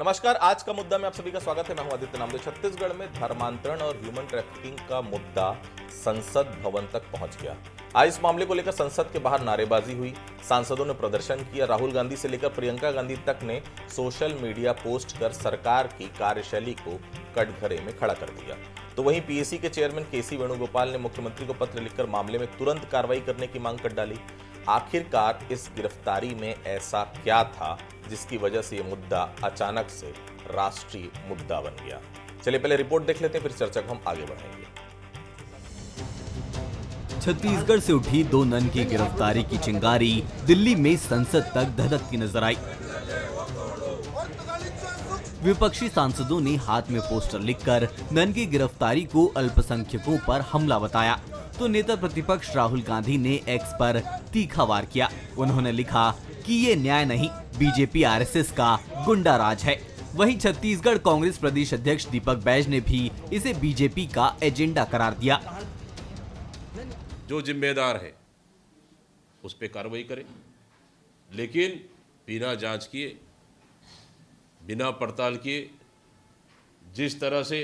नमस्कार, आज का मुद्दा में आप सभी का स्वागत है। मैं हूं आदित्य नामदेव। छत्तीसगढ़ में धर्मांतरण और ह्यूमन ट्रैफिकिंग का मुद्दा संसद भवन तक पहुंच गया। आज इस मामले को लेकर संसद के बाहर नारेबाजी हुई, सांसदों ने प्रदर्शन किया। राहुल गांधी से लेकर प्रियंका गांधी तक ने सोशल मीडिया पोस्ट कर सरकार की कार्यशैली को कटघरे में खड़ा कर दिया। तो वहीं पीएसी के चेयरमैन केसी वेणुगोपाल ने मुख्यमंत्री को पत्र लिखकर मामले में तुरंत कार्रवाई करने की मांग कर डाली। आखिरकार इस गिरफ्तारी में ऐसा क्या था जिसकी वजह से ये मुद्दा अचानक से राष्ट्रीय मुद्दा बन गया? चलिए पहले रिपोर्ट देख लेते हैं, फिर चर्चा को हम आगे बढ़ाएंगे। छत्तीसगढ़ से उठी दो नन की गिरफ्तारी की चिंगारी दिल्ली में संसद तक धधकती नजर आई। विपक्षी सांसदों ने हाथ में पोस्टर लिखकर नन की गिरफ्तारी को अल्पसंख्यकों पर हमला बताया, तो नेता प्रतिपक्ष राहुल गांधी ने एक्स पर तीखा वार किया। उन्होंने लिखा कि ये न्याय नहीं, बीजेपी आरएसएस का गुंडा राज है। वहीं छत्तीसगढ़ कांग्रेस प्रदेश अध्यक्ष दीपक बैज ने भी इसे बीजेपी का एजेंडा करार दिया। जो जिम्मेदार है उस पे कार्रवाई करें, लेकिन बिना जांच किए, बिना पड़ताल किए जिस तरह से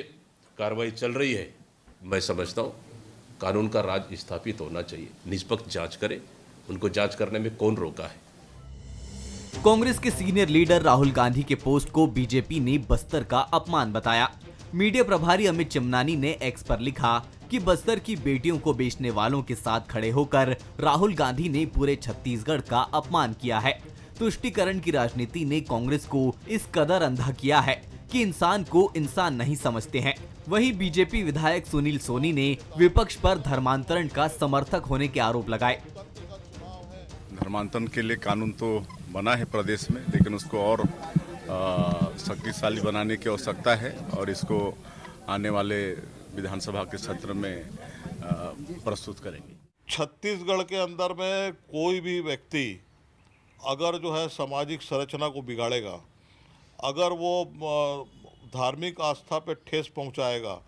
कार्रवाई चल रही है, मैं समझता हूँ कानून का राज स्थापित होना चाहिए। निष्पक्ष जांच करें, उनको जांच करने में कौन रोका है। कांग्रेस के सीनियर लीडर राहुल गांधी के पोस्ट को बीजेपी ने बस्तर का अपमान बताया। मीडिया प्रभारी अमित चिमनानी ने एक्स पर लिखा कि बस्तर की बेटियों को बेचने वालों के साथ खड़े होकर राहुल गांधी ने पूरे छत्तीसगढ़ का अपमान किया है। तुष्टीकरण की राजनीति ने कांग्रेस को इस कदर अंधा किया है कि इंसान को इंसान नहीं समझते हैं। वहीं बीजेपी विधायक सुनील सोनी ने विपक्ष पर धर्मांतरण का समर्थक होने के आरोप लगाए। धर्मांतरण के लिए कानून तो बना है प्रदेश में, लेकिन उसको और शक्तिशाली बनाने की आवश्यकता है और इसको आने वाले विधानसभा के सत्र में प्रस्तुत करेंगे। छत्तीसगढ़ के अंदर में कोई भी व्यक्ति अगर जो है सामाजिक संरचना को बिगाड़ेगा, अगर वो धार्मिक आस्था पे ठेस पहुंचाएगा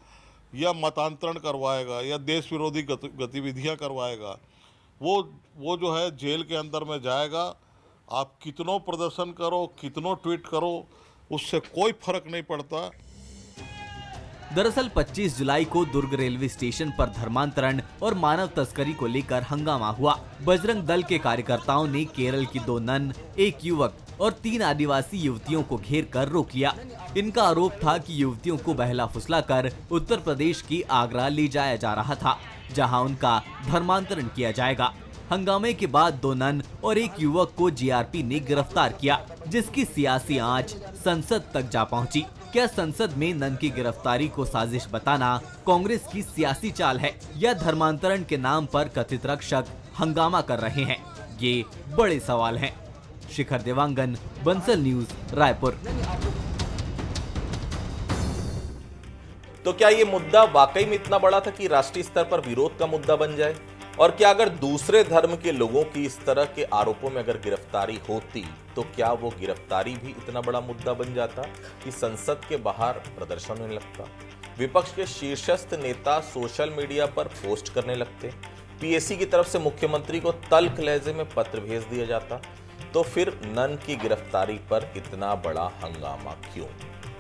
या मतांतरण करवाएगा या देश विरोधी गतिविधियां करवाएगा, वो जो है जेल के अंदर में जाएगा। आप कितनों प्रदर्शन करो, कितनों ट्वीट करो, उससे कोई फर्क नहीं पड़ता। दरअसल 25 जुलाई को दुर्ग रेलवे स्टेशन पर धर्मांतरण और मानव तस्करी को लेकर हंगामा हुआ। बजरंग दल के कार्यकर्ताओं ने केरल की दो नन, एक युवक और 3 आदिवासी युवतियों को घेर कर रोक लिया। इनका आरोप था कि युवतियों को बहला फुसलाकर उत्तर प्रदेश की आगरा ले जाया जा रहा था, जहां उनका धर्मांतरण किया जाएगा। हंगामे के बाद 2 नन और एक युवक को जीआरपी ने गिरफ्तार किया, जिसकी सियासी आंच संसद तक जा पहुंची। क्या संसद में नन की गिरफ्तारी को साजिश बताना कांग्रेस की सियासी चाल है या धर्मांतरण के नाम पर कथित रक्षक हंगामा कर रहे हैं? ये बड़े सवाल हैं। शिखर देवांगन, बंसल न्यूज, रायपुर। तो क्या ये मुद्दा वाकई में इतना बड़ा था कि राष्ट्रीय स्तर पर विरोध का मुद्दा बन जाए? और क्या अगर दूसरे धर्म के लोगों की इस तरह के आरोपों में अगर गिरफ्तारी होती तो क्या वो गिरफ्तारी भी इतना बड़ा मुद्दा बन जाता कि संसद के बाहर प्रदर्शन होने लगता, विपक्ष के शीर्षस्थ नेता सोशल मीडिया पर पोस्ट करने लगते, पीएसी की तरफ से मुख्यमंत्री को तल्ख लहजे में पत्र भेज दिया जाता? तो फिर नन की गिरफ्तारी पर इतना बड़ा हंगामा क्यों?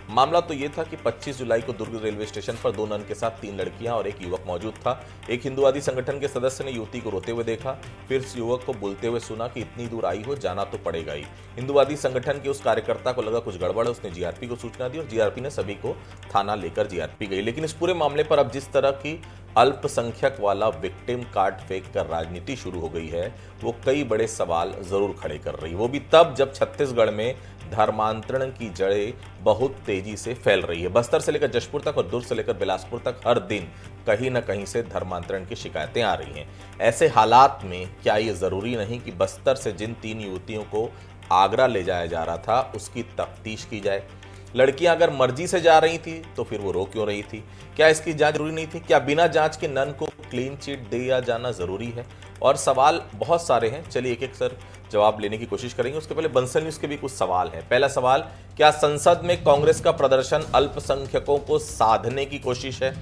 मामला तो ये था कि 25 जुलाई को दुर्ग रेलवे स्टेशन पर 2 नन के साथ 3 लड़कियां और एक युवक मौजूद था। एक हिंदुवादी संगठन के सदस्य ने युवती को रोते हुए देखा, फिर उस युवक को बोलते हुए सुना कि इतनी दूर आई हो, जाना तो पड़ेगा ही। हिंदुवादी संगठन के उस कार्यकर्ता को लगा कुछ गड़बड़ है, उसने जीआरपी को सूचना दी और जीआरपी ने सभी को थाना लेकर जीआरपी गई। लेकिन इस पूरे मामले पर अब जिस तरह की अल्पसंख्यक वाला विक्टिम कार्ड फेंक कर राजनीति शुरू हो गई है, वो कई बड़े सवाल जरूर खड़े कर रही है। वो भी तब जब छत्तीसगढ़ में धर्मांतरण की जड़ें बहुत तेजी से फैल रही है। बस्तर से लेकर जशपुर तक और दुर्ग से लेकर बिलासपुर तक हर दिन कहीं न कहीं से धर्मांतरण की शिकायतें आ रही हैं। ऐसे हालात में क्या ये जरूरी नहीं कि बस्तर से जिन 3 युवतियों को आगरा ले जाया जा रहा था उसकी तफ्तीश की जाए? लड़कियां अगर मर्जी से जा रही थी तो फिर वो रो क्यों रही थी? क्या इसकी जांच जरूरी नहीं थी? क्या बिना जांच के नन को क्लीन चिट दिया जाना जरूरी है? और सवाल बहुत सारे हैं, चलिए एक एक सर जवाब लेने की कोशिश करेंगे। उसके पहले बंसल न्यूज के भी कुछ सवाल हैं। पहला सवाल, क्या संसद में कांग्रेस का प्रदर्शन अल्पसंख्यकों को साधने की कोशिश है?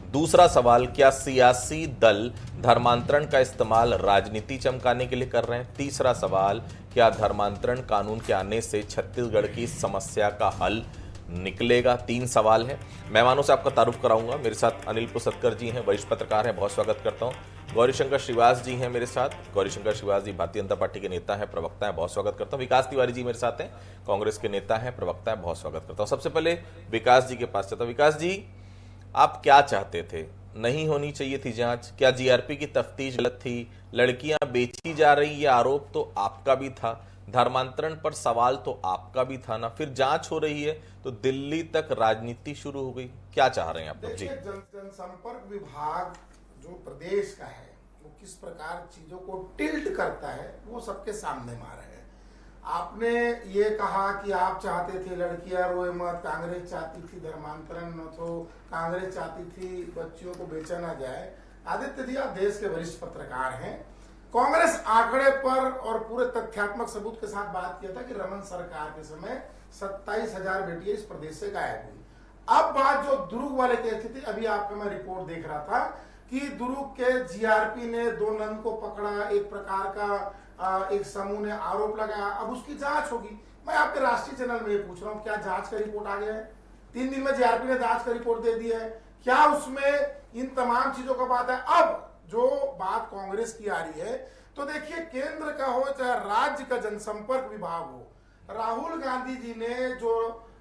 दूसरा सवाल, क्या सियासी दल धर्मांतरण का इस्तेमाल राजनीति चमकाने के लिए कर रहे हैं? तीसरा सवाल, क्या धर्मांतरण कानून के आने से छत्तीसगढ़ की समस्या का हल निकलेगा? 3 सवाल हैं। मेहमानों से आपका तारुफ कराऊंगा। मेरे साथ अनिल पुसतकर जी हैं, वरिष्ठ पत्रकार हैं, बहुत स्वागत करता हूं। गौरीशंकर श्रीवास जी हैं मेरे साथ। गौरीशंकर श्रीवास जी भारतीय जनता पार्टी के नेता हैं, प्रवक्ता हैं, बहुत स्वागत करता हूं। विकास तिवारी जी मेरे साथ हैं, कांग्रेस के नेता हैं, प्रवक्ता हैं, बहुत स्वागत करता हूं। सबसे पहले विकास जी के पास चलता हूं। विकास जी, आप क्या चाहते थे? नहीं होनी चाहिए थी जांच? क्या जीआरपी की तफ्तीश गलत थी? लड़कियां बेची जा रही, ये आरोप तो आपका भी था, धर्मांतरण पर सवाल तो आपका भी था ना, फिर जांच हो रही है तो दिल्ली तक राजनीति शुरू हो गई। क्या चाह रहे हैं आप लोग? जी, जनसंपर्क विभाग जो प्रदेश का है वो किस प्रकार चीजों को टिल्ट करता है वो सबके सामने मार है। आपने ये कहा कि आप चाहते थे लड़कियां रोए मत, कांग्रेस चाहती थी धर्मांतरण न हो, कांग्रेस चाहती थी बच्चियों को बेचा ना जाए। आदित्य जी, आप देश के वरिष्ठ पत्रकार हैं, कांग्रेस आंकड़े पर और पूरे तथ्यात्मक सबूत के साथ बात किया था कि रमन सरकार के समय 27,000 बेटियां इस प्रदेश से गायब हुई। अब बात जो दुर्ग वाले केस की थी, अभी आपका मैं रिपोर्ट देख रहा था कि दुर्ग के जीआरपी ने 2 नन को पकड़ा, एक प्रकार का एक समूह ने आरोप लगाया, अब उसकी जांच होगी। मैं आपके राष्ट्रीय चैनल में ये पूछ रहा हूँ, क्या जांच का रिपोर्ट आ गया है? 3 दिन में जीआरपी ने जांच का रिपोर्ट दे दी है, क्या उसमें इन तमाम चीजों का बात है? अब जो बात कांग्रेस की आ रही है, तो देखिए, केंद्र का हो चाहे राज्य का जनसंपर्क विभाग हो, राहुल गांधी जी ने जो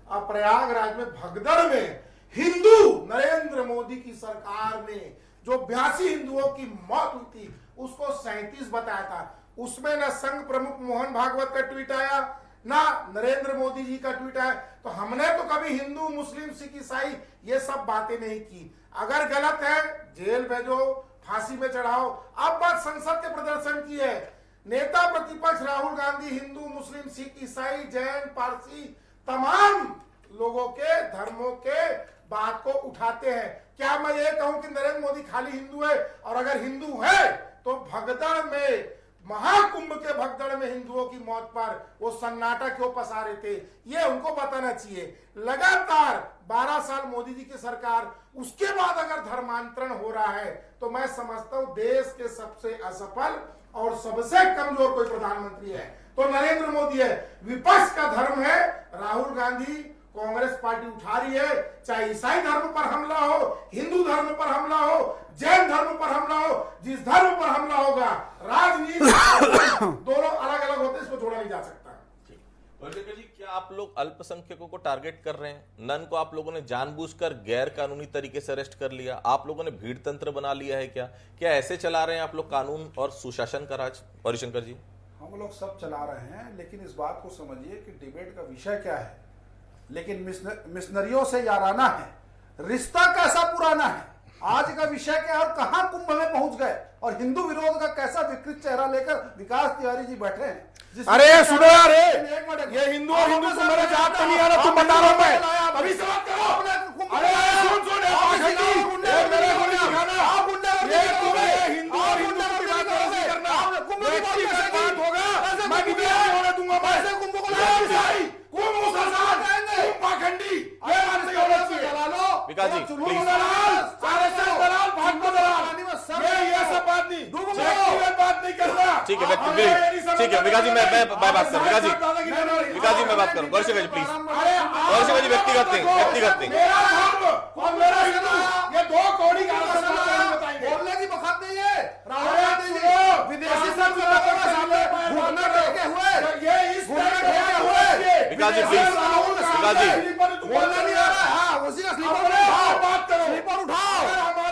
प्रयागराज में भगदड़ में हिंदू नरेंद्र मोदी की सरकार ने जो 82 हिंदुओं की मौत हुई थी उसको 37 बताया था। उसमें न संघ प्रमुख मोहन भागवत का ट्वीट आया, ना नरेंद्र मोदी जी का ट्वीट आया। तो हमने तो कभी हिंदू, मुस्लिम, सिख, ईसाई ये सब बातें नहीं की। अगर गलत है जेल भेजो, फांसी में चढ़ाओ। अब बात संसद के प्रदर्शन की है। नेता प्रतिपक्ष राहुल गांधी हिंदू, मुस्लिम, सिख, ईसाई, जैन, पारसी तमाम लोगों के धर्मों के बात को उठाते हैं। क्या मैं ये कहूं कि नरेंद्र मोदी खाली हिंदू है? और अगर हिंदू है तो भगदड़ में, महाकुंभ के भगदड़ में हिंदुओं की मौत पर वो सन्नाटा क्यों पसारे थे, ये उनको बताना चाहिए। लगातार 12 साल मोदी जी की सरकार, उसके बाद अगर धर्मांतरण हो रहा है तो मैं समझता हूं देश के सबसे असफल और सबसे कमजोर कोई प्रधानमंत्री है तो नरेंद्र मोदी है। विपक्ष का धर्म है राहुल गांधी, कांग्रेस पार्टी उठा रही है, चाहे ईसाई धर्म पर हमला हो, हिंदू धर्म पर हमला हो, जैन धर्म पर हमला हो, जिस धर्म पर हमला होगा, राजनीति दोनों अलग अलग होते, इसको जोड़ा नहीं जा सकता। जी, क्या आप लोग अल्पसंख्यकों को टारगेट कर रहे हैं? नन को आप लोगों ने जानबूझकर गैर कानूनी तरीके से अरेस्ट कर लिया, आप लोगों ने भीड़ तंत्र बना लिया है क्या ऐसे चला रहे हैं आप लोग कानून और सुशासन का राज? हरिशंकर जी, हम लोग सब चला रहे हैं, लेकिन इस बात को समझिए कि डिबेट का विषय क्या है। लेकिन मिशनरियों से याराना है, रिश्ता कैसा पुराना है, आज का विषय क्या है और कहां कुंभ में पहुंच गए, और हिंदू विरोध का कैसा विकृत चेहरा लेकर विकास तिवारी जी बैठे हैं। अरे सुनो यार, ये हिंदू और हिंदू से मेरे जात नहीं आ रहा, तुम बता रहा हूं मैं, अभी से बात करो। अरे सुन सुन, मेरे को नहीं दिखाना, ये तुम्हें हिंदू और हिंदू की बात नहीं करना, व्यक्तिगत बात होगा, मैं भी नहीं होने दूंगा। मैं कुंभ को ईसाई, कुंभ मुसलमान, कुंभ पाखंडी, ये बात नहीं होना चाहिए। विकास जी प्लीज, सारे से दलाल, भाजपा दलाल, ये सब बात नहीं, व्यक्तिगत बात नहीं करना। ठीक है, ठीक है विकास जी, मैं बात करूं। विकास जी मैं बात करूं। गौरीशंकर जी प्लीज, गौरीशंकर जी व्यक्तिगत नहीं। मेरा धर्म और मेरा हिंदू, ये 2 कौड़ी का बताएंगे। बोलने की बखत नहीं है। राहुल गांधी जी विदेशी संसदों के सामने घुटना टेके हुए, ये इस तरह टेके हुए। विकास जी प्लीज, विकास जी बोलना नहीं आ रहा है। हाँ, उसी का स्लीपर उठाओ, बात करो, स्लीपर उठाओ,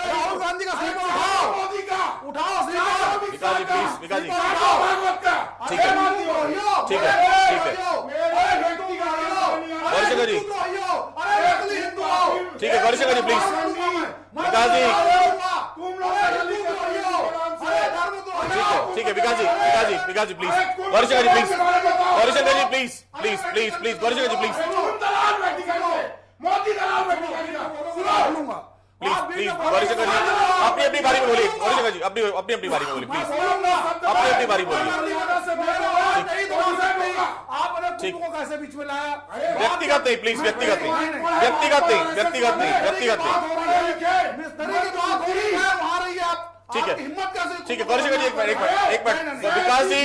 राहुल गांधी का स्लीपर उठाओ, मोदी का उठाओ sleeper. Vikas ji please, Vikas जी भागवत का, ठीक है, ठीक है। मेरे व्यक्ति का गौरीशंकर जी, अरे हिंदू आओ, ठीक है गौरीशंकर जी प्लीज, विकास जी तुम लोग ठीक है Vikas ji please, Gaurishankar ji please, Gaurishankar ji please, Gaurishankar ji please. Modi दलाल व्यक्ति का, प्लीज प्लीज गौरीशंकर जी अपनी अपनी बारी में बोलिए, गौरीशंकर जी अपनी अपनी अपनी बारी में बोलिए, प्लीज अपनी अपनी बारी बोलिए। ठीक को कैसे बीच में लाया? व्यक्तिगत नहीं, प्लीज व्यक्तिगत नहीं, व्यक्तिगत नहीं, व्यक्तिगत नहीं, व्यक्तिगत नहीं। ठीक है, ठीक है गौरीशंकर जी, एक मिनट विकास जी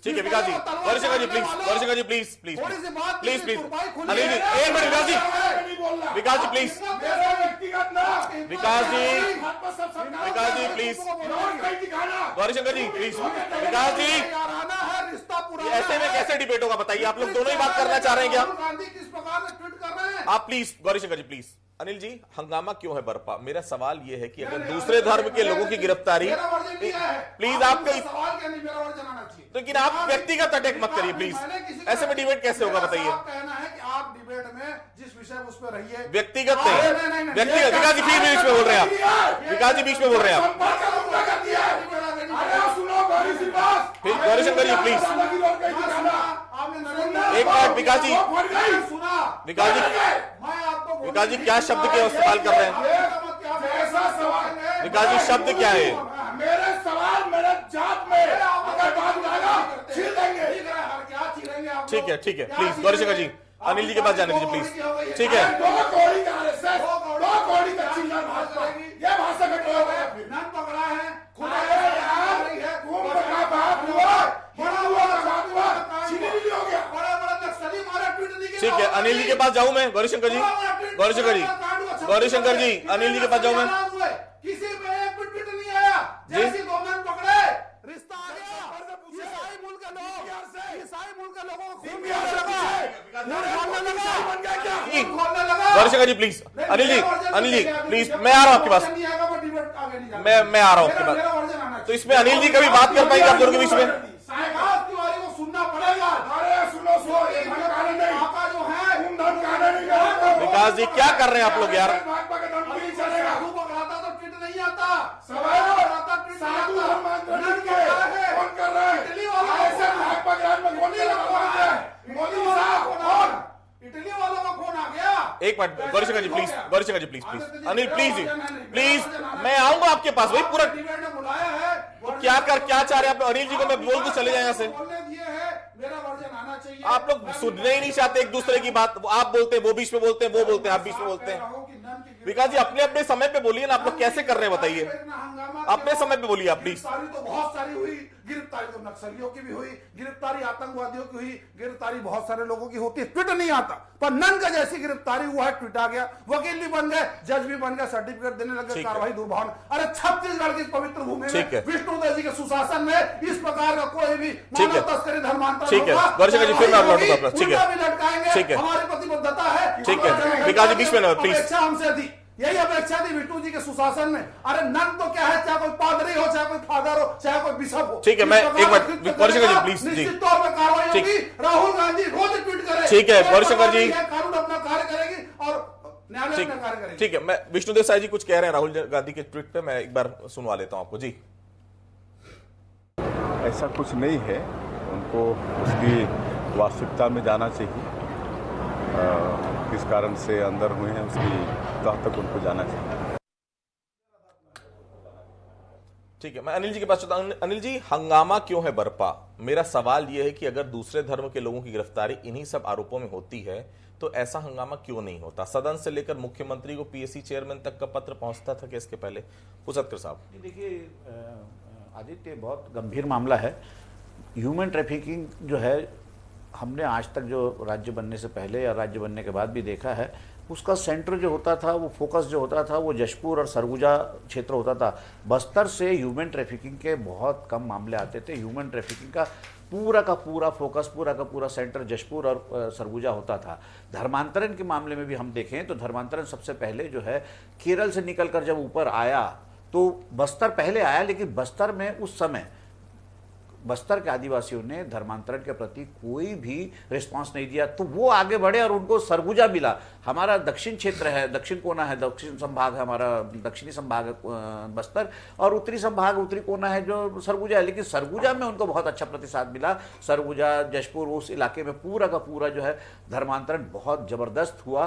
ठीक है Vikas ji, Gaurishankar ji please, Gaurishankar ji please please please please Anil ji एक minute, Vikas ji please, Vikas ji please, Gaurishankar ji please, Vikas ji ऐसे में कैसे डिबेट होगा बताइए? आप लोग दोनों ही बात करना चाह रहे हैं क्या? किस प्रकार से ट्वीट कर रहे हैं? आप प्लीज गौरीशंकर जी प्लीज। अनिल जी हंगामा क्यों है बरपा? मेरा सवाल यह है कि अगर दूसरे धर्म के लोगों की गिरफ्तारी, प्लीज आपका सवाल क्या नहीं, मेरा वर्जन आना चाहिए। लेकिन आप व्यक्तिगत अटैक मत करिए प्लीज, ऐसे में डिबेट कैसे होगा बताइए? कहना है कि आप डिबेट में जिस विषय उस पर रहिए, व्यक्तिगत नहीं, व्यक्तिगत। विकास जी फिर बीच में बोल रहे हैं आप, विकास जी बीच में बोल रहे हैं आप, फिर गौरीशंकर जी प्लीज एक मिनट, विकास जी विकास जी क्या शब्द के इस्तेमाल कर रहे हैं? विकास जी शब्द क्या है? मेरे सवाल मेरे जात में अगर बात उठाएगा छील देंगे। ठीक है ठीक है, प्लीज गौरीशंकर जी अनिल जी के पास जाने दीजिए प्लीज। ठीक है दो कौड़ी का आरएसएस, दो कौड़ी का चिल्ला भाजपा, ये भाषा का क्या होगा? नन पकड़ा है, खुदा है यार, खून का बाप हुआ, बड़ा हुआ का बाप हुआ, छीनी नहीं हो गया। बड़ा बड़ा नक्सली मारा, ट्वीट नहीं किया। ठीक है, अनिल जी के पास जाऊं मैं? गौरीशंकर जी, गौरीशंकर जी, गौरीशंकर जी अनिल जी के पास जाऊं मैं? किसी पे एक ट्वीट नहीं आया, जैसी दो मैन पकड़े रिश्ता आ गया। ईसाई मुल्क के लोग, ईसाई मुल्क के लोगों को खून खोलने लगा। Gaurishankar ji please, Anil ji please, मैं आ रहा हूं आपके पास, मैं आ रहा हूं आपके पास। तो इसमें अनिल जी कभी बात कर पाएंगे आप दोनों के बीच में? तिवारी को सुनना पड़ेगा। अरे सुनो जो है विकास जी क्या कर रहे हैं आप लोग यार? भाजपा का दम नहीं चलेगा। साधु पकड़ाता तो ट्वीट नहीं आता, सवाल पकड़ाता ट्वीट नहीं साधु आता। धर्मांतरण के कौन कर रहा है? इटली वाला ऐसे भाजपा के राज में कौन नहीं लगा है? मोदी साहब कौन? इटली वालों का फोन आ गया। एक minute Gaurishankar ji please, Gaurishankar ji please please, Anil please please, मैं आऊंगा आपके पास, वही पूरा डिबेट में बुलाया है। क्या चाह रहे हैं आप? अनिल जी को मैं बोल के चले जाए यहाँ से। बोलने दिए है, मेरा वर्जन आना चाहिए। आप लोग सुनने ही नहीं चाहते एक दूसरे की बात, आप बोलते हैं वो बीच में बोलते हैं, वो बोलते हैं आप बीच में बोलते हैं। विकास जी अपने अपने समय पे बोलिए ना, आप लोग कैसे कर रहे हैं बताइए? अपने समय पे बोलिए आप प्लीज। गिरफ्तारी तो बहुत सारी हुई, गिरफ्तारी तो नक्सलियों की भी हुई, गिरफ्तारी आतंकवादियों की हुई, गिरफ्तारी बहुत सारे लोगों की होती है, ट्वीट नहीं आता। पर नन का जैसी गिरफ्तारी हुआ है, ट्वीट आ गया, वकील भी बन गए, जज भी बन गए, सर्टिफिकेट देने लगे, कार्रवाई दुर्भावना। अरे छत्तीसगढ़ की पवित्र भूमि में विष्णुदेव जी के सुशासन में इस प्रकार का कोई भी मानव तस्करी धर्मांतरण ठीक है गौरीशंकर जी, फिर मैं लौटूंगा अपना। ठीक है ठीक है, हमारी प्रतिबद्धता है। ठीक है विकास जी बीच में ना प्लीज। अपेक्षा हमसे थी, यही अपेक्षा थी विष्णु जी के सुशासन में। अरे नन तो क्या है, चाहे कोई पादरी हो, चाहे कोई फादर हो, चाहे कोई बिशप हो। ठीक है, मैं एक बार गौरीशंकर जी प्लीज जी, निश्चित तौर पर कार्रवाई होगी। राहुल गांधी रोज ट्वीट करे। ठीक है गौरीशंकर जी, कानून अपना कार्य करेगी और न्यायालय अपना कार्य करेगी। ठीक है, मैं विष्णुदेव साई जी कुछ कह रहे हैं राहुल गांधी के ट्वीट पे, मैं एक बार सुनवा लेता हूं आपको जी। ऐसा कुछ नहीं है, उनको उसकी वास्तविकता में जाना चाहिए, किस कारण से अंदर हुए हैं उसकी तह तक उनको जाना चाहिए। ठीक है, मैं अनिल जी के पास चलता हूं। अनिल जी हंगामा क्यों है बरपा? मेरा सवाल यह है कि अगर दूसरे धर्म के लोगों की गिरफ्तारी इन्हीं सब आरोपों में होती है तो ऐसा हंगामा क्यों नहीं होता? सदन से लेकर मुख्यमंत्री को पीएससी चेयरमैन तक का पत्र पहुंचता था कि इसके पहले? पुसतकर साहब। देखिए आदित्य, बहुत गंभीर मामला है। ह्यूमन ट्रैफिकिंग जो है, हमने आज तक जो राज्य बनने से पहले या राज्य बनने के बाद भी देखा है, उसका सेंटर जो होता था, वो फोकस जो होता था, वो जशपुर और सरगुजा क्षेत्र होता था। बस्तर से ह्यूमन ट्रैफिकिंग के बहुत कम मामले आते थे। ह्यूमन ट्रैफिकिंग का पूरा फोकस, पूरा का पूरा सेंटर जशपुर और सरगुजा होता था। धर्मांतरण के मामले में भी हम देखें तो धर्मांतरण सबसे पहले जो है केरल से निकलकर जब ऊपर आया तो बस्तर पहले आया, लेकिन बस्तर में उस समय बस्तर के आदिवासियों ने धर्मांतरण के प्रति कोई भी रिस्पांस नहीं दिया, तो वो आगे बढ़े और उनको सरगुजा मिला। हमारा दक्षिण क्षेत्र है, दक्षिण कोना है, दक्षिण संभाग है हमारा, दक्षिणी संभाग है बस्तर, और उत्तरी संभाग उत्तरी कोना है जो सरगुजा है, लेकिन सरगुजा में उनको बहुत अच्छा प्रतिसाद मिला। सरगुजा, जशपुर, उस इलाके में पूरा का पूरा जो है धर्मांतरण बहुत जबरदस्त हुआ।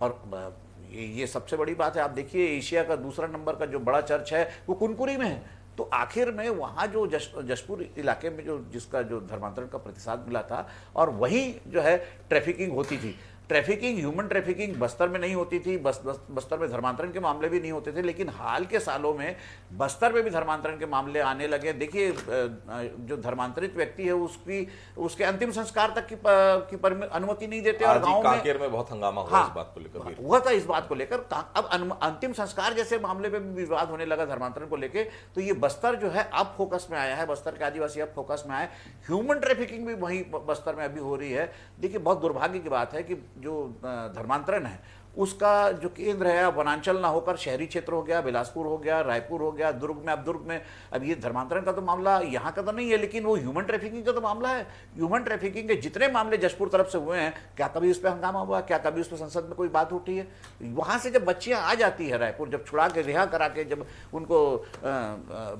और ये सबसे बड़ी बात है। आप देखिए एशिया का दूसरा नंबर का जो बड़ा चर्च है वो कुनकुरी में है, तो आखिर में वहाँ जो जशपुर इलाके में जो जिसका जो धर्मांतरण का प्रतिसाद मिला था, और वहीं जो है ट्रैफिकिंग होती थी। ट्रैफिकिंग, ह्यूमन ट्रैफिकिंग बस्तर में नहीं होती थी, बस्तर में धर्मांतरण के मामले भी नहीं होते थे, लेकिन हाल के सालों में बस्तर में भी धर्मांतरण के मामले आने लगे। देखिए जो धर्मांतरित व्यक्ति है उसके अंतिम संस्कार तक की अनुमति नहीं देते, और गाँव कांकेर में बहुत हंगामा हुआ इस बात को लेकर, हुआ था इस बात को लेकर। अब अंतिम संस्कार जैसे मामले में भी विवाद होने लगा धर्मांतरण को लेकर, तो ये बस्तर जो है अब फोकस में आया है, बस्तर के आदिवासी अब फोकस में आए। ह्यूमन ट्रैफिकिंग भी वहीं बस्तर में अभी हो रही है। देखिए बहुत दुर्भाग्य की बात है कि जो धर्मांतरण है उसका जो केंद्र है वनांचल ना होकर शहरी क्षेत्र हो गया, बिलासपुर हो गया, रायपुर हो गया, दुर्ग में। अब दुर्ग में अब ये धर्मांतरण का तो मामला यहाँ का तो नहीं है, लेकिन वो ह्यूमन ट्रैफिकिंग का तो मामला है। ह्यूमन ट्रैफिकिंग के जितने मामले जशपुर तरफ से हुए हैं, क्या कभी उस पर हंगामा हुआ? क्या कभी उस पर संसद में कोई बात उठी है? वहां से जब बच्चियां आ जाती है रायपुर, जब छुड़ा के रिहा करा के जब उनको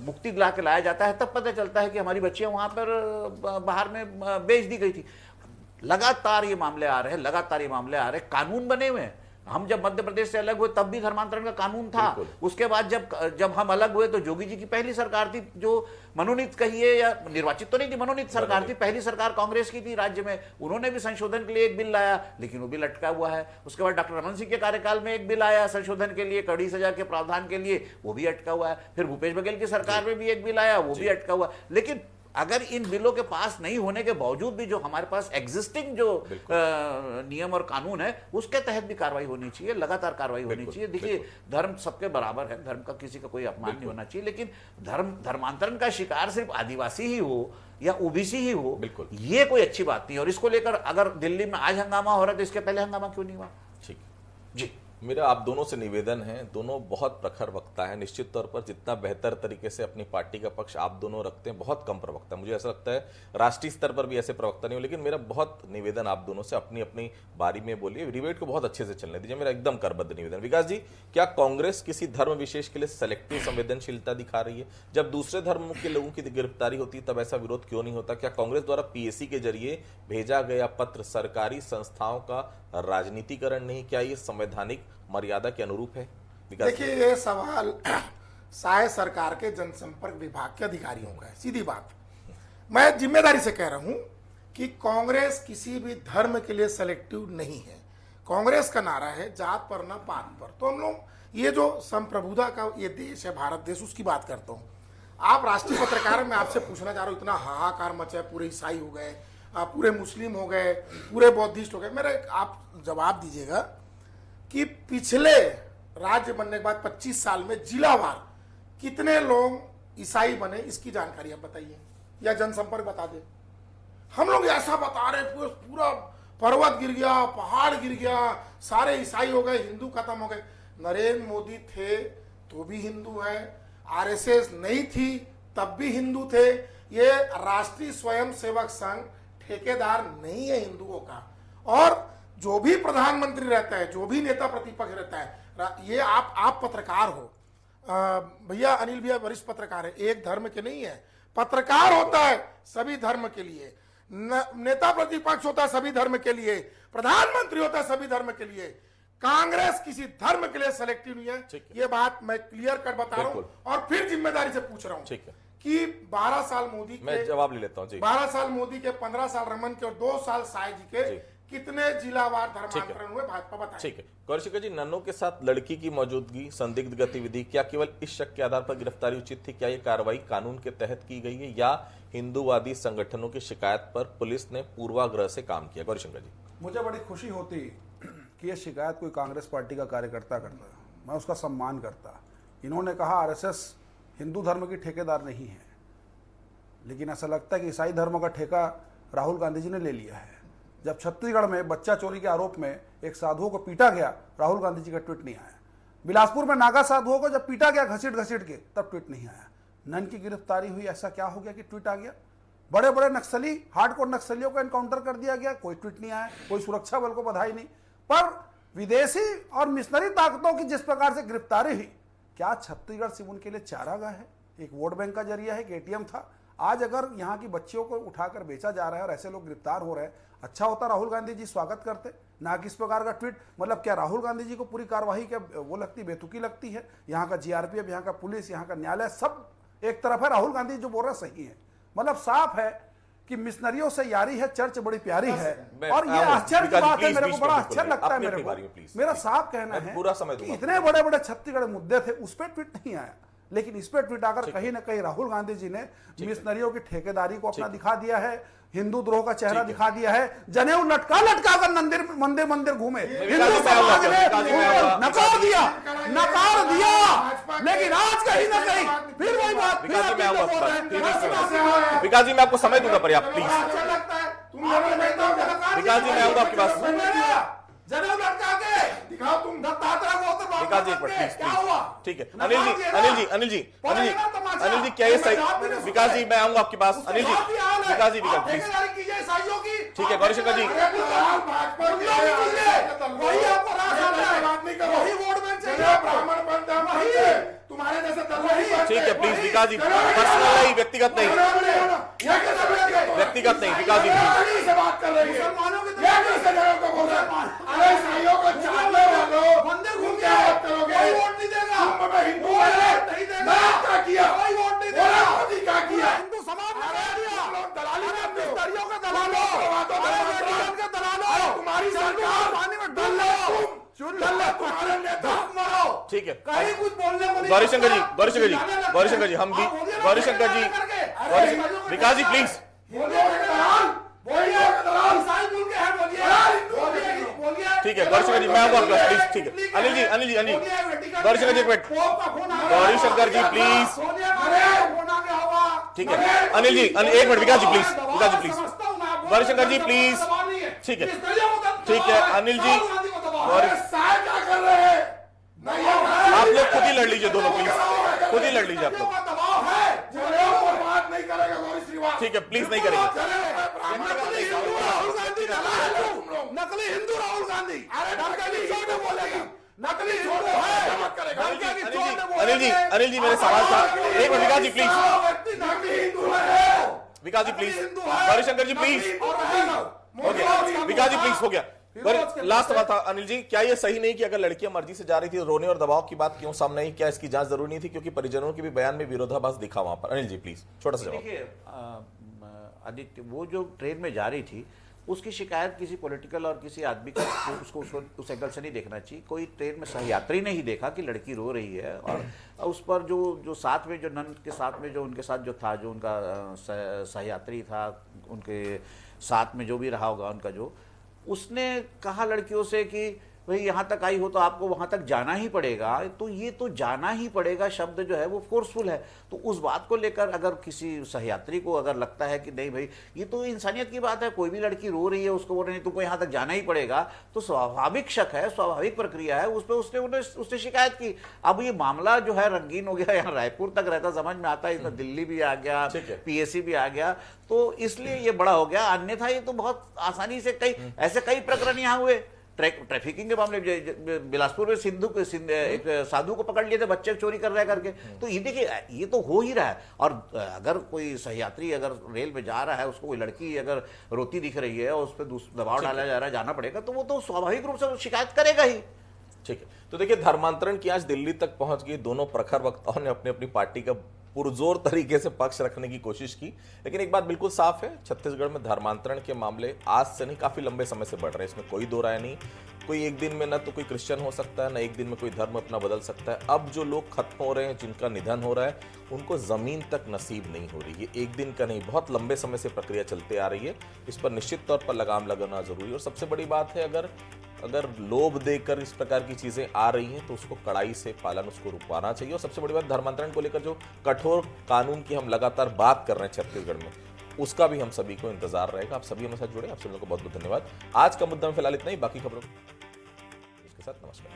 मुक्ति दिला के लाया जाता है, तब पता चलता है कि हमारी बच्चियां वहां पर बाहर में बेच दी गई थी। लगातार ये मामले आ रहे हैं, लगातार ये मामले आ रहे हैं। कानून बने हुए हैं। हम जब मध्य प्रदेश से अलग हुए तब भी धर्मांतरण का कानून था। उसके बाद जब हम अलग हुए तो जोगी जी की पहली सरकार थी, जो मनोनीत कहिए या निर्वाचित तो नहीं थी, मनोनीत सरकार थी, पहली सरकार कांग्रेस की थी राज्य में। उन्होंने भी संशोधन के लिए एक बिल लाया, लेकिन वो बिल अटका हुआ है। उसके बाद डॉक्टर रमन सिंह के कार्यकाल में एक बिल आया संशोधन के लिए, कड़ी सजा के प्रावधान के लिए, वो भी अटका हुआ है। फिर भूपेश बघेल की सरकार में भी एक बिल आया, वो भी अटका हुआ। लेकिन अगर इन बिलों के पास नहीं होने के बावजूद भी जो हमारे पास एग्जिस्टिंग जो नियम और कानून है उसके तहत भी कार्रवाई होनी चाहिए, लगातार कार्रवाई होनी चाहिए। देखिए धर्म सबके बराबर है, धर्म का किसी का कोई अपमान नहीं होना चाहिए, लेकिन धर्मांतरण का शिकार सिर्फ आदिवासी ही हो या ओबीसी ही हो, ये कोई अच्छी बात नहीं है। और इसको लेकर अगर दिल्ली में आज हंगामा हो रहा है तो इसके पहले हंगामा क्यों नहीं हुआ? ठीक जी, मेरा आप दोनों से निवेदन है, दोनों बहुत प्रखर वक्ता है। निश्चित तौर पर जितना बेहतर तरीके से अपनी पार्टी का पक्ष आप दोनों रखते हैं, बहुत कम प्रवक्ता, मुझे ऐसा लगता है राष्ट्रीय स्तर पर भी ऐसे प्रवक्ता नहीं हो। लेकिन मेरा बहुत निवेदन आप दोनों से, अपनी अपनी बारी में बोलिए, डिबेट को बहुत अच्छे से चलने दीजिए, मेरा एकदम करबद्ध निवेदन। विकास जी, क्या कांग्रेस किसी धर्म विशेष के लिए सेलेक्टिव संवेदनशीलता दिखा रही है? जब दूसरे धर्म के लोगों की गिरफ्तारी होती तब ऐसा विरोध क्यों नहीं होता? क्या कांग्रेस द्वारा पीएसी के जरिए भेजा गया पत्र सरकारी संस्थाओं का राजनीतिकरण नहीं, क्या ये संवैधानिक मर्यादा के अनुरूप है? देखिए ये सवाल शायद सरकार के जनसंपर्क विभाग के अधिकारियों का है, सीधी बात। मैं जिम्मेदारी से कह रहा हूं कि कांग्रेस किसी भी धर्म के लिए सेलेक्टिव नहीं है। कांग्रेस का नारा है जात पर ना पात पर। तो हम लोग ये जो संप्रभुता का ये देश है भारत देश, उसकी बात करता हूँ। आप राष्ट्रीय पत्रकार, मैं आपसे पूछना चाह रहा हूँ, इतना हाहाकार मचा है, पूरे ईसाई हो गए, पूरे मुस्लिम हो गए, पूरे बौद्धिस्ट हो गए। मेरे आप जवाब दीजिएगा कि पिछले राज्य बनने के बाद 25 साल में जिलावार कितने लोग ईसाई बने, इसकी जानकारी आप बताइए, या जनसंपर्क बता दे। हम लोग ऐसा बता रहे पूरा पर्वत गिर गया, पहाड़ गिर गया, सारे ईसाई हो गए, हिंदू खत्म हो गए। नरेंद्र मोदी थे तो भी हिंदू है, आरएसएस नहीं थी तब भी हिंदू थे। ये राष्ट्रीय स्वयंसेवक संघ ठेकेदार नहीं है हिंदुओं का। और जो भी प्रधानमंत्री रहता है, जो भी नेता प्रतिपक्ष रहता है, ये आप पत्रकार हो भैया, अनिल भैया वरिष्ठ पत्रकार है, एक धर्म के नहीं है। पत्रकार होता है सभी धर्म के लिए, नेता प्रतिपक्ष होता है सभी धर्म के लिए, प्रधानमंत्री होता है सभी धर्म के लिए। कांग्रेस किसी धर्म के लिए सेलेक्टिव नहीं है, ये बात मैं क्लियर कट बता रहा हूं। और फिर जिम्मेदारी से पूछ रहा हूं कि 12 साल मोदी के, मैं जवाब ले लेता हूं, 12 साल मोदी के, 15 साल रमन के और 2 साल साय जी के, कितने जिलावार धर्मांतरण हुए भाजपा बताएं। ठीक है कौशिक जी, नन्नों के साथ लड़की की मौजूदगी, संदिग्ध गतिविधि, क्या केवल इस शक के आधार पर गिरफ्तारी उचित थी? क्या यह कार्रवाई कानून के तहत की गई है या हिंदूवादी संगठनों की शिकायत पर पुलिस ने पूर्वाग्रह से काम किया? गौरीशंकर जी, मुझे बड़ी खुशी होती कि यह शिकायत कोई कांग्रेस पार्टी का कार्यकर्ता करता, मैं उसका सम्मान करता। इन्होंने कहा आरएसएस हिंदू धर्म की ठेकेदार नहीं है, लेकिन ऐसा लगता है कि ईसाई धर्म का ठेका राहुल गांधी जी ने ले लिया है। जब छत्तीसगढ़ में बच्चा चोरी के आरोप में एक साधुओं को पीटा गया, राहुल गांधी जी का ट्वीट नहीं आया। बिलासपुर में नागा साधुओं को जब पीटा गया घसीट घसीट के, तब ट्वीट नहीं आया। नन की गिरफ्तारी हुई, ऐसा क्या हो गया कि ट्वीट आ गया? बड़े बड़े नक्सली, हार्डकोर नक्सलियों को एनकाउंटर कर दिया गया, कोई ट्वीट नहीं आया, कोई सुरक्षा बल को बधाई नहीं। पर विदेशी और मिशनरी ताकतों की जिस प्रकार से गिरफ्तारी हुई, क्या छत्तीसगढ़ सिर्फ उनके लिए चारागाह है, एक वोट बैंक का जरिया है, एक एटीएम था? आज अगर यहाँ की बच्चियों को उठाकर बेचा जा रहा है और ऐसे लोग गिरफ्तार हो रहे हैं, अच्छा होता राहुल गांधी जी स्वागत करते, ना किस प्रकार का ट्वीट। मतलब क्या राहुल गांधी जी को पूरी कार्रवाई क्या वो लगती, बेतुकी लगती है? यहाँ का जीआरपीएफ, यहाँ का पुलिस, यहाँ का न्यायालय सब एक तरफ है, राहुल गांधी जो बोल रहे सही है। मतलब साफ है कि मिशनरियों से यारी है, चर्च बड़ी प्यारी है। और ये आश्चर्य की बात है, मेरे को बड़ा आश्चर्य लगता है। मेरे को मेरा साफ कहना है कि इतने बड़े बड़े छत्तीसगढ़ मुद्दे थे, उस पर ट्वीट नहीं आया, लेकिन इस पे ट्वीट आकर कहीं ना कहीं राहुल गांधी जी ने मिशनरियों की ठेकेदारी को अपना दिखा दिया है, हिंदू द्रोह का चेहरा दिखा दिया है। जनेऊ लटका लटका कर मंदिर मंदिर घूमे, हिंदू समाज ने नकार दिया। लेकिन आज कहीं ना कहीं फिर वही बात, विकास जी मैं आपको समय दूंगा पर्याप्त, प्लीज। विकास जी मैं आऊंगा आपके पास। जनेऊ लटका के दिखाओ तुम, दत्तात्रेय को तो विकास जी एक मिनट प्लीज, क्या हुआ? ठीक है अनिल जी क्या ये सही? विकास जी मैं आऊंगा आपके पास। अनिल जी, विकास जी प्लीज, ठीक है। गौरीशंकर जी ठीक है, प्लीज विकास जी, पर्सनल नहीं, व्यक्तिगत नहीं, व्यक्तिगत नहीं, विकास जी ठीक है। गौरीशंकर जी हम भी, गौरीशंकर जी, विकास जी प्लीज, ठीक है। गौरीशंकर जी मैं आऊंगा आपके पास, प्लीज, ठीक है। अनिल जी गौरीशंकर जी एक मिनट, गौरीशंकर जी प्लीज, ठीक है। अनिल जी एक minute, Vikas ji please, Gaurishankar ji please, ठीक है। अनिल जी आप लोग खुद ही लड़ लीजिए, दोनों प्लीज, खुद ही लड़ लीजिए आप लोग, ठीक है। प्लीज नहीं करेंगे। नकली हिंदू राहुल गांधी, अनिल जी मेरे सवाल था, एक minute Vikas ji please, Gaurishankar ji please, हो गया। विकास जी प्लीज, हो गया। लास्ट सवाल था अनिल जी, क्या ये सही नहीं कि अगर लड़कियां मर्जी से जा रही थी तो रोने और दबाव की बात क्यों सामने आई? क्या इसकी जांच जरूरी नहीं थी? क्योंकि परिजनों के भी बयान में विरोधाभास दिखा वहां पर। अनिल जी प्लीज, छोटा सा जवाब। देखिए आदित्य, वो जो ट्रेन में जा रही थी उसकी शिकायत किसी पॉलिटिकल और किसी आदमी का उसको उस एंगल से नहीं देखना चाहिए। कोई ट्रेन में सहयात्री ने ही देखा कि लड़की रो रही है, और उस पर जो साथ में जो नन के साथ में जो उनके साथ जो था, जो उनका सहयात्री था, उनके साथ में जो भी रहा होगा उनका, जो उसने कहा लड़कियों से कि भाई यहाँ तक आई हो तो आपको वहाँ तक जाना ही पड़ेगा। तो ये तो जाना ही पड़ेगा शब्द जो है वो फोर्सफुल है। तो उस बात को लेकर अगर किसी सहयात्री को अगर लगता है कि नहीं भाई ये तो इंसानियत की बात है, कोई भी लड़की रो रही है उसको बोल रहे हैं तुमको यहाँ तक जाना ही पड़ेगा, तो स्वाभाविक शक है, स्वाभाविक प्रक्रिया है, उस पर उसने शिकायत की। अब ये मामला जो है रंगीन हो गया, यहाँ रायपुर तक रहता, समझ में आता है, इसमें दिल्ली भी आ गया, पीएससी भी आ गया, तो इसलिए ये बड़ा हो गया। अन्यथा ये तो बहुत आसानी से कई प्रकरण यहाँ हुए। ट्रैफिकिंग के मामले बिलासपुर में एक साधु को पकड़ लिए थे, बच्चे चोरी कर रहे करके। तो ये देखिए ये तो हो ही रहा है। और अगर कोई सहयात्री अगर रेल में जा रहा है, उसको कोई लड़की अगर रोती दिख रही है और उस पर दबाव डाला जा रहा है, जाना पड़ेगा, तो वो तो स्वाभाविक रूप से शिकायत करेगा ही। ठीक है, तो देखिए धर्मांतरण की आज दिल्ली तक पहुंच गई। दोनों प्रखर वक्ताओं ने अपनी अपनी पार्टी का पुरजोर तरीके से पक्ष रखने की कोशिश की, लेकिन एक बात बिल्कुल साफ है, छत्तीसगढ़ में धर्मांतरण के मामले आज से नहीं काफी लंबे समय से बढ़ रहे हैं, इसमें कोई दो राय नहीं। कोई एक दिन में ना तो कोई क्रिश्चियन हो सकता है, ना एक दिन में कोई धर्म अपना बदल सकता है। अब जो लोग खत्म हो रहे हैं, जिनका निधन हो रहा है, उनको जमीन तक नसीब नहीं हो रही। ये एक दिन का नहीं, बहुत लंबे समय से प्रक्रिया चलते आ रही है। इस पर निश्चित तौर पर लगाम लगाना जरूरी है। और सबसे बड़ी बात है, अगर लोभ देकर इस प्रकार की चीजें आ रही हैं तो उसको कड़ाई से पालन, उसको रुकवाना चाहिए। और सबसे बड़ी बात, धर्मांतरण को लेकर जो कठोर कानून की हम लगातार बात कर रहे हैं छत्तीसगढ़ में, उसका भी हम सभी को इंतजार रहेगा। आप सभी हमारे साथ जुड़े, आप सभी लोगों को बहुत बहुत धन्यवाद। आज का मुद्दा में फिलहाल इतना ही, बाकी खबरों के साथ नमस्कार।